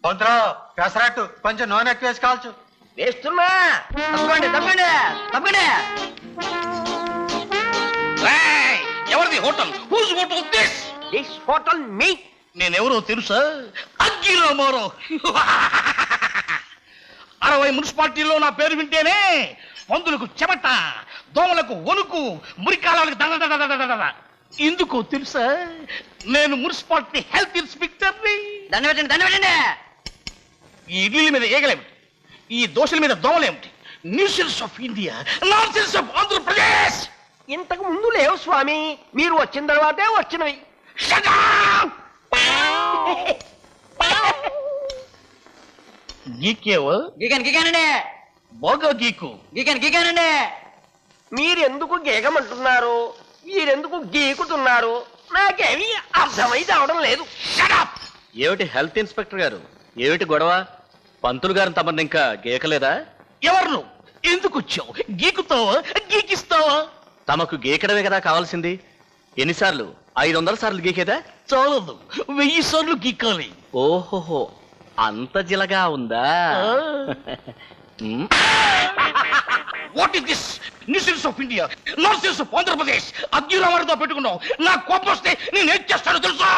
పొంతలో పెసరట్టు కొంచెం నూనె ఎక్కువ వేసి కాల్చు. వేస్తున్నా. తప్పకండి తప్పకండి తప్పకండి. ఎవరిది hotel? Whose hotel this? This hotel మీ. నేనెవరో తెలుసా? అగ్గి రామారావు. 60 మున్సిపాలిటీల్లో నా పేరు వింటేనే పందులకు చెమట, దోమలకు వణుకు, మురికాలకు దడ. ఎందుకో తెలుసా? నేను మున్సిపాలిటీ హెల్త్ ఇన్స్పెక్టర్ని. దండ పెట్టండి. ఈ ఇడ్లీల మీద ఏగలేమిటి? ఈ దోశల మీద దోమలేమిటి? Nuisance of India, nonsense of Andhra Pradesh. ఇంతకు ముందు లేవు స్వామి, మీరు వచ్చిన తర్వాతే వచ్చినవి. Shut up! గీకేవా? గీకానండి. బాగా గీకు. గీకానండి. మీరెందుకు గీకమంటున్నారు, మీరెందుకు గీకుతున్నారు, నాకేమీ అర్థమైతే అవడం లేదు. Shut up! ఏమిటి హెల్త్ ఇన్స్పెక్టర్ గారు, ఏమిటి గొడవ? పంతులు గారిని తమని ఇంకా గీకలేదా? ఎవరు? ఎందుకు వచ్చావు? గీకుతావా గీకిస్తావా? తమకు గీకడమే కదా కావాల్సింది. ఎన్నిసార్లు? 500 సార్లు గీకేదా? చాలదు, 1000 సార్లు గీకాలి. ఓహోహో, అంత జిలగా ఉందా? What is this? Nuisance of India, nonsense of Andhra Pradesh. అగ్గి రామారావుతో పెట్టుకున్నావు. నా కోపం వస్తే నేను ఏం చేస్తానో తెలుసా?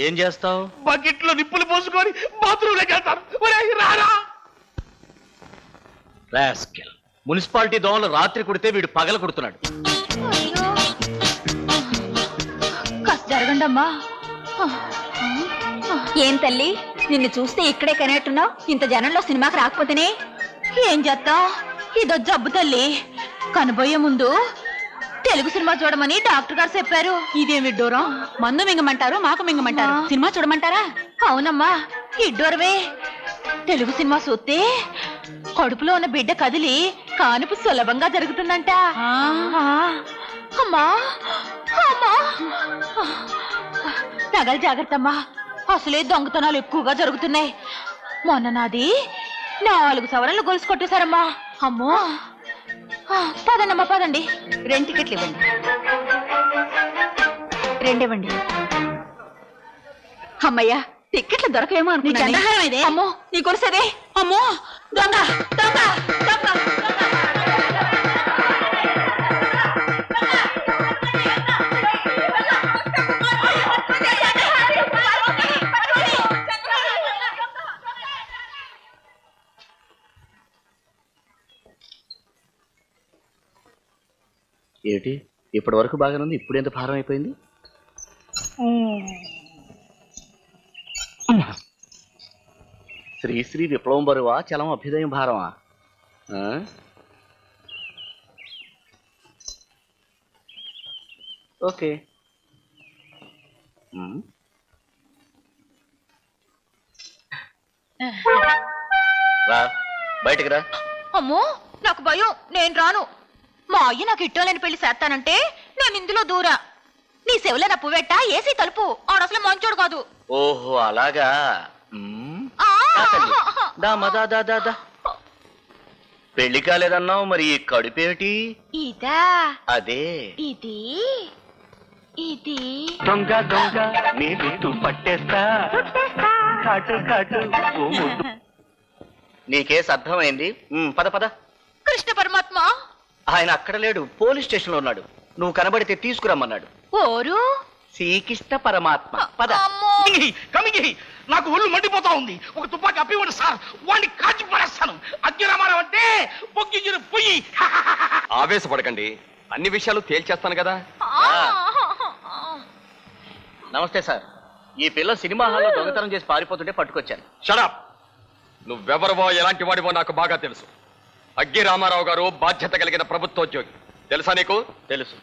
ఏం చేస్తావు? బకెట్లో నిప్పులు పోసుకొని బాత్రూంలోకి వెళ్తాను. రారా. రాస్కెల్. మున్సిపాలిటీ దోమలు రాత్రి కుడితే వీడు పగల కుడుతున్నాడు. కాస్త జరగండమ్మా. ఏం తల్లి, నిన్ను చూస్తే ఇక్కడే కనేట్టున్నావు. ఇంత జనంలో సినిమాకి రాకపోతేనే ఏం చేస్తాం? ఇదో జబ్బు తల్లి. కనబోయే ముందు తెలుగు సినిమా చూడమని డాక్టర్ గారు చెప్పారు. ఇదేమి డోరం? మందు మింగమంటారు, మాకు మింగమంటారు. సినిమా చూడమంటారా? అవునమ్మా, ఇడ్డోరవే. తెలుగు సినిమా చూస్తే కడుపులో ఉన్న బిడ్డ కదిలి కానుపు సులభంగా జరుగుతుందంట. అమ్మా అమ్మా, తగలు జాగ్రత్తమ్మా, అసలే దొంగతనాలు ఎక్కువగా జరుగుతున్నాయి. మొన్న నాది 4 సవరన్లు గొలుసు కొట్టేశారమ్మా. అమ్మో, పదండమ్మా పదండి. 2 టికెట్లు ఇవ్వండి. 2 ఇవ్వండి. అమ్మయ్యా, టికెట్లు దొరకేమో అనుకున్నాను. అమ్మో, నీ కొలుసేదే. అమ్మో, దొంగ దొంగ దొంగ. ఏమిటి ఇప్పటి వరకు బాగానే ఉంది, ఇప్పుడు ఎంత భారం అయిపోయింది? శ్రీ విప్లవం బరువా, చలం అభ్యుదయం భారమా? ఓకే. రా, బయటికి రా. అమ్మో, నాకు భయం, నేను రాను. మా అయ్య నాకు ఇట్టోలేని పెళ్లి చేస్తానంటే నేను ఇందులో దూరా. నీ సెవెల నా పువ్వెట్ట, ఏసీ తలుపు. ఆడసలు మంచోడు కాదు. ఓహో అలాగా. పెళ్లి కాలేదన్నావు, మరి ఈ కడుపేమిటి? ఇదా? అదే. ఇది ఇది దొంగ దొంగ నీ గుట్టు పట్టేస్తా. కాటు కాటు నీకేస్ అర్థమైంది. పద పద. కృష్ణ పరమాత్మ ఆయన అక్కడ లేడు, పోలీస్ స్టేషన్ లో ఉన్నాడు. నువ్వు కనబడితే తీసుకురమ్మన్నాడు. ఓరు శ్రీకృష్ణ పరమాత్మ. పద. కమిగి, నాకు ఒళ్ళు మండిపోతా ఉంది. ఒక తుపాకి అప్పివ్వండి సార్, వాడిని కాల్చి పడేస్తాను. అగ్గి రామారావు అంటే పొగ్గిన పొయ్యి. ఆవేశపడకండి, అన్ని విషయాలు తేల్చేస్తాను కదా. నమస్తే సార్, ఈ పిల్ల సినిమా హాల్లో దొంగతనం చేసి పారిపోతుంటే పట్టుకొచ్చాను. షడప్. నువ్వెవరివో ఎలాంటి వాడివో నాకు బాగా తెలుసు. అగ్గి రామారావు గారు బాధ్యత కలిగిన ప్రభుత్వోద్యోగి. తెలుసా నీకు? తెలుసు.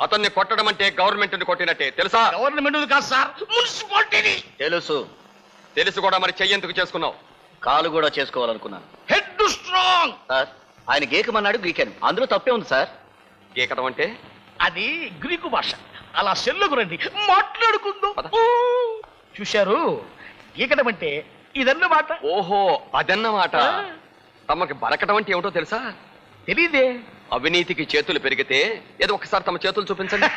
అతన్ని కొట్టడం అంటే గవర్నమెంట్ ని కొట్టినట్టే. తెలుసా? గవర్నమెంట్ కాదు సార్, మున్సిపాలిటీని. తెలుసు. తెలుసు కూడా మరి చెయ్యేందుకు చేసుకున్నావు? కాలు కూడా చేసుకోవాలనుకున్నాను. Head strong. సార్, ఆయన గీకమన్నాడు, గీకాను. అందులో తప్పే ఉంది సార్. గీకడం అంటే? అది గ్రీకు భాష. అలా సెల్లుకు రండి, మాట్లాడుకుందాం. చూశారు, గీకడం అంటే ఇదన్నమాట. ఓహో, అదన్నమాట. తమకి బరకటం అంటే ఏమిటో తెలుసా? తెలీదే. అవినీతికి చేతులు పెరిగితే ఏదో ఒకసారి తమ చేతులు చూపించండి.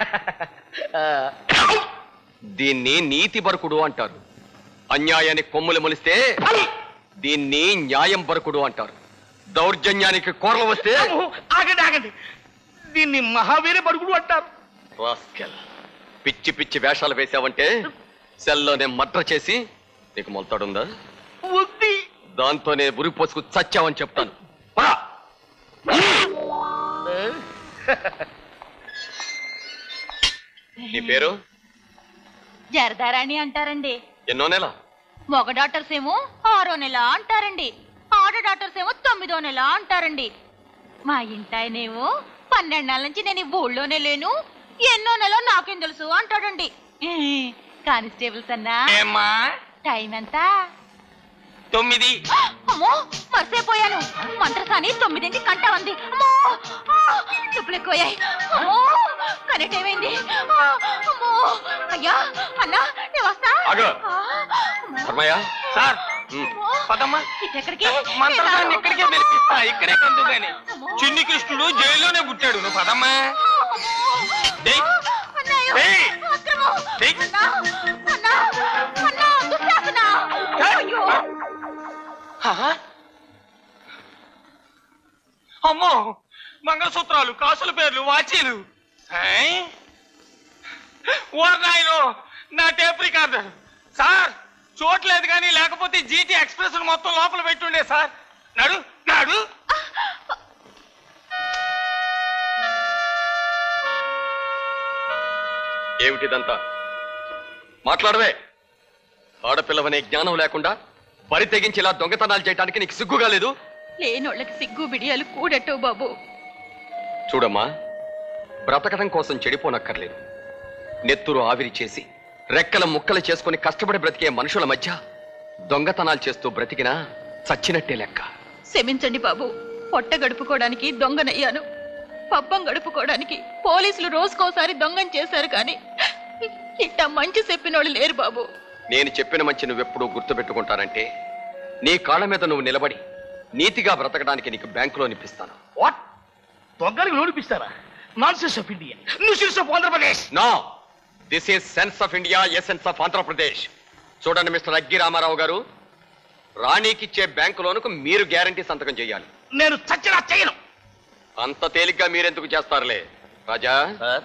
దీన్ని నీతి బరుకుడు అంటారు. అన్యాయానికి కొమ్ములు మొలిస్తే దీన్ని న్యాయం బరుకుడు అంటారు. దౌర్జన్యానికి కోరలు వస్తే ఆగండి ఆగండి, దీన్ని మహావీర బడుగుడు అంటారు. రాస్కెల్, పిచ్చి పిచ్చి వేషాలు వేసావంటే సెల్లోనే మర్డర్ చేసి నీకు మొలతాడుందా? ఉంది. దాంతోనే ఉరి పోసుకు చచ్చావని చెప్తాను. పరా. నీ పేరు? జరదారాణి అంటారండి. ఎన్నో నెల? మగ డాక్టర్స్ ఏమో 6వ నెల అంటారండి, ఆడ డాక్టర్స్ ఏమో 9వ నెల అంటారండి. మా ఇంటాయనేమో 12 నెలల నుంచి నేను ఈ ఊళ్ళోనే లేను, ఎన్నో నెల నాకేం తెలుసు అంటాడండి. కానిస్టేబుల్స్ అన్నా ఏమ్మా టైం ఎంత? 9. అమ్మో మర్చిపోయాను, మంత్రసాని 9ంటికి కంట ఉంది. అమ్మో చెప్పులు ఎక్కువయ్యాయి. అమ్మో కరెక్ట్ ఏమైంది? అమ్మో అయ్యా అన్నా నేను వస్తా. ఆగు. ధర్మయ్య సార్ ఉమ్. పదమ్మా. ఇటెక్కడికి? మంత్రాన్ని ఇక్కడికే పిలిపిస్తా, ఇక్కడే కందు గాని. చిన్ని కృష్ణుడు జైల్లోనే పుట్టాడు. నువ్వు పదమ్మా. డేయ్. అన్నయ్య, ఏయ్! అక్రమం! డేయ్. అన్నా, అన్నా, అన్నా, దుశ్శాసన! అయ్యో! అమ్మో, మంగళసూత్రాలు, కాసుల పేర్లు, వాచీలు. ఓర్ నాయనో, నా టేప్ రికార్డర్. సార్ చూడలేదు కానీ లేకపోతే జీటీ ఎక్స్ప్రెస్ మొత్తం లోపల పెట్టుండే సార్. నడు నడు. ఏమిటిదంతా? మాట్లాడవే. ఆడపిల్లవనే జ్ఞానం లేకుండా బరి తెగించి ఇలా దొంగతనాలు చేయడానికి నీకు సిగ్గుగా లేదు? లేనోళ్ళకి సిగ్గు బిడియాలు కూడటో బాబు. చూడమ్మా, బ్రతకడం కోసం చెడిపోనక్కర్లేదు. నెత్తురు ఆవిరి చేసి రెక్కల ముక్కలు చేసుకుని కష్టపడి బ్రతికే మనుషుల మధ్య దొంగతనాలు చేస్తూ బ్రతికినా చచ్చినట్టే లెక్క. క్షమించండి బాబు, పొట్ట గడుపుకోవడానికి దొంగనయ్యాను, పబ్బం గడుపుకోవడానికి పోలీసులు రోజుకోసారి దొంగం చేశారు, కానీ ఇట్ట మంచి చెప్పినోళ్ళు లేరు బాబు. నేను చెప్పిన మంచి నువ్వెప్పుడూ గుర్తుపెట్టుకుంటానంటే నీ కాళ్ళ మీద నువ్వు నిలబడి నీతిగా బ్రతకడానికి నీకు బ్యాంకులో నిప్పిస్తాను. వాట్? దొంగలకు లోనిపిస్తారా? Nonsense of India, nuisance of Andhra Pradesh. No, this is sense of India, essence of Andhra Pradesh. చూడండి మిస్టర్ అగ్గి రామారావు గారు, రాణికిచ్చే బ్యాంకు లోనుకు మీరు గ్యారంటీ సంతకం చేయాలి. నేను చచ్చినా చేయను. అంత తేలిగ్గా మీరెందుకు చేస్తారులే. రాజా, సార్,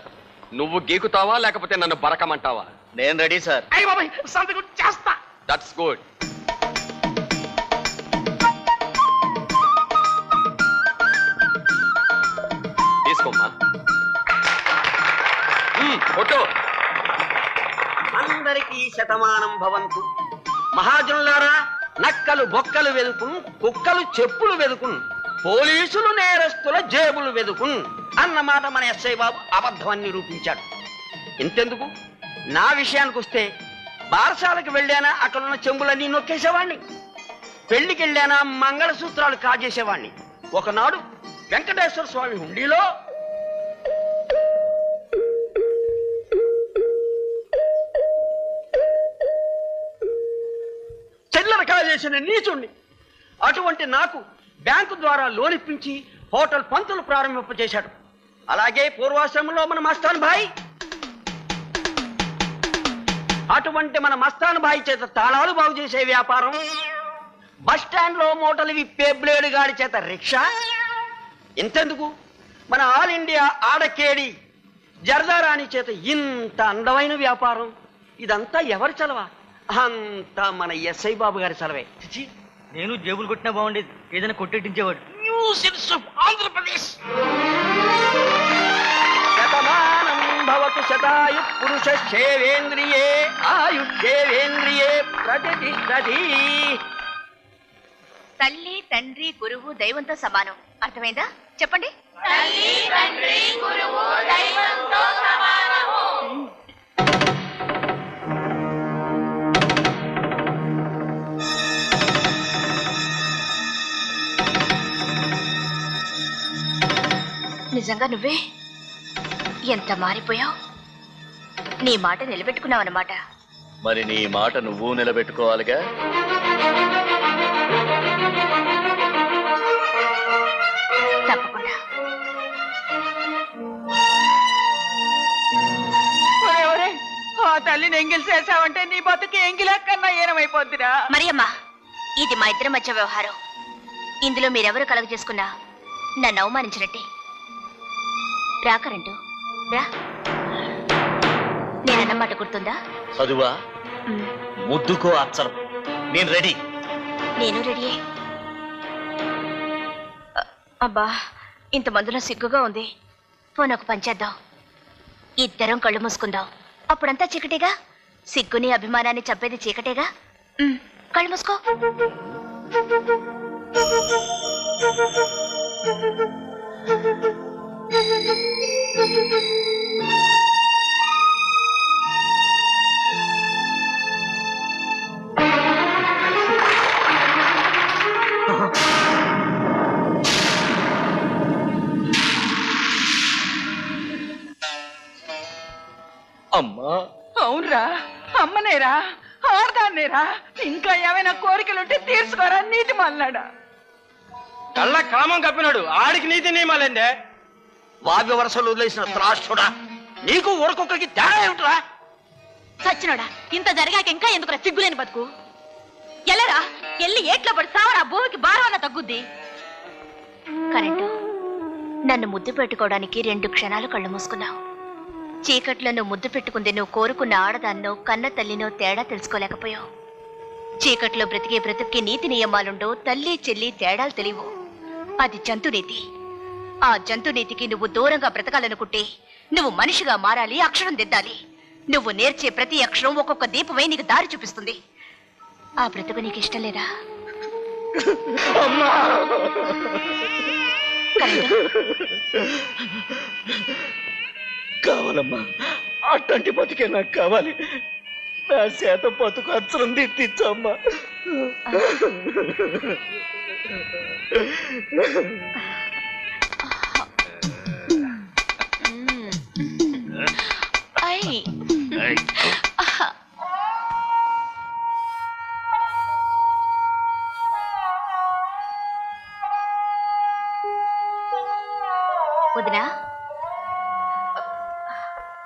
నువ్వు గీకుతావా లేకపోతే నన్ను బరకమంటావా? నేను రెడీ సార్. అయ్య బాబాయ్, సంతకం చేస్తా. That's good. తీసుకోమ్మా. ఫోటో. అందరికీ శతమానం భవంతు. మహాజనులారా, నక్కలు బొక్కలు వెదుకున్, కుక్కలు చెప్పులు వెదుకున్, పోలీసులు నేరస్తుల జేబులు వెదుకున్ అన్నమాట మన ఎస్ఐ బాబు అబద్ధమని నిరూపించాడు. ఇంతెందుకు, నా విషయానికి వస్తే బారసాలకు వెళ్ళానా అక్కడున్న చెంబులన్నీ నొక్కేసేవాణ్ణి, పెళ్లికి వెళ్ళానా మంగళసూత్రాలు కాజేసేవాణ్ణి. ఒకనాడు వెంకటేశ్వర స్వామి హుండీలో చిల్లర కాజేసిన నీచుణ్ణి. అటువంటి నాకు బ్యాంకు ద్వారా లోన్ ఇప్పించి హోటల్ పంతులు ప్రారంభింపజేశాడు. అలాగే పూర్వాశ్రమంలో మన మస్తాన్ భాయ్, అటువంటి మన మస్తాన్ భాయ్ చేత తాళాలు బాగు చేసే వ్యాపారం, బస్ స్టాండ్ లో మూటలు విప్పే బ్లేడు గాడి చేత రిక్షా, ఇంతెందుకు మన ఆల్ ఇండియా ఆడకేడి జర్దారాణి చేత ఇంత అందమైన వ్యాపారం. ఇదంతా ఎవరి చలవా? అంతా మన ఎస్ఐ బాబు గారి చలవే. నేను జేబులు కొట్టినా బాగుండేది, ఏదైనా కొట్టెట్టించేవాడు. Nuisance of Andhra Pradesh. శతమానం భవతు శతాయు పురుష శేవేంద్రియే ఆయుష్యేంద్రియే ప్రతిష్టతి. తల్లి, తండ్రి, గురువు దైవంతో సమానం. అర్థమైందా? చెప్పండి. నిజంగా నువ్వే ఎంత మారిపోయావు. నీ మాట నిలబెట్టుకున్నావు అన్నమాట. మరి నీ మాట నువ్వు నిలబెట్టుకోవాలిగా. తప్పకుండా. ఒరే ఒరే, ఆ తల్లి నేను ఎంగిల్ చేసావంటే నీ బతుకు ఎంగిలక్కన్నా ఏనమైపోద్దిరా. మరి అమ్మా, ఇది మా ఇద్దరి మధ్య వ్యవహారం. ఇందులో మీరెవరు కలగ చేసుకున్నా నన్ను అవమానించినట్టే. రా కరెంటు రా. నేనన్నమాట గుర్తుందా? చదువా ముద్దుకో అచ్చరం. నేను రెడీ. నేను రెడీయే. అబ్బా, ఇంత మందులో సిగ్గుగా ఉంది. పోనొక పంచేద్దాం. ఇద్దరం కళ్ళు మూసుకుందాం. అప్పుడంతా చీకటేగా. సిగ్గుని అభిమానాన్ని చంపేది చీకటేగా. కళ్ళు మూసుకో. అమ్మా, అవునరా, అమ్మనేరా, ఆడదాన్నేరా. ఇంకా ఏమైనా కోరికలుంటే తీర్చుకోరా నీతి మల్లాడా. కళ్ళ కామం కప్పినాడు ఆడికి నీతి నియమాలండే. వావ్య వరసలు వదిలేసిన త్రాష్టుడా, నీకు ఊరకొక్కడికి తేడా ఏమిట్రా? సచ్చినోడా, ఇంత జరిగాక ఇంకా ఎందుకురా సిగ్గులేని బతుకు? ఎల్లరా, ఎల్లి ఏట్లో పడి సావరా, భూమికి భారమన్న తగ్గుద్ది. కరెంటు, నన్ను ముద్దు పెట్టుకోవడానికి 2 క్షణాలు కళ్ళు మూసుకున్నావు. చీకట్లో నువ్వు ముద్దు పెట్టుకుంది నువ్వు కోరుకున్న ఆడదాన్నో కన్న తల్లినో తేడా తెలుసుకోలేకపోయావు. చీకట్లో బ్రతికే బ్రతుక్కి నీతి నియమాలుండో, తల్లి చెల్లి తేడాలు తెలియవు. అది జంతునీతి. ఆ జంతునీతికి నువ్వు దూరంగా బ్రతకాలనుకుంటే నువ్వు మనిషిగా మారాలి, అక్షరం దిద్దాలి. నువ్వు నేర్చే ప్రతి అక్షరం ఒక్కొక్క దీపమై నీకు దారి చూపిస్తుంది. ఆ బ్రతుకు నీకు ఇష్టం లేదా? కావాలమ్మా, అట్లాంటి బతికే నాకు కావాలి. నా చేత బతుకు అచ్చరం దిద్దిచ్చమ్మా. వదినా,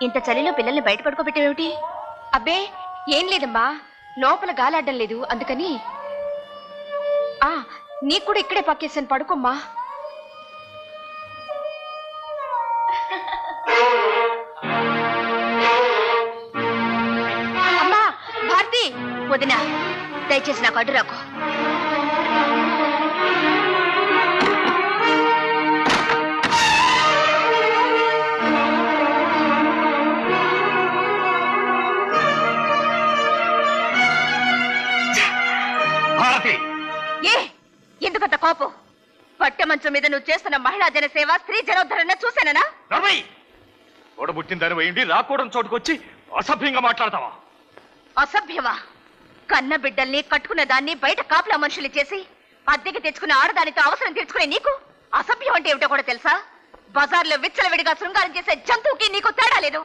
ఇంత చలిలో పిల్లల్ని బయట పడుకోబెట్టేమిటి? అబ్బే ఏం లేదమ్మా, లోపల గాలాడడం లేదు అందుకని. నీకు కూడా ఇక్కడే పక్కేసాను, పడుకోమ్మా. అమ్మా భారతి. వదినా, దయచేసి నాకు అడ్డు రాకు. ఎందుకంత కోపం? పట్టె మంచం మీద నువ్వు చేస్తున్న మహిళా జన సేవ, స్త్రీ జనోద్ధరణ చూశానా? తోడబుట్టిన దాని వేయండి, రాకూడని చోటుకొచ్చి అసభ్యంగా మాట్లాడతావా? అసభ్యమా? కన్న బిడ్డల్ని కట్టుకున్న దాన్ని బయట కాపలా మనుషులు చేసి అద్దెకి తెచ్చుకున్న ఆడదానితో అవసరం తీర్చుకునే నీకు అసభ్యం అంటే ఏమిటో కూడా తెలుసా? బజార్లో విచ్చలవిడిగా శృంగారం చేసే జంతువుకి నీకు తేడా లేదు.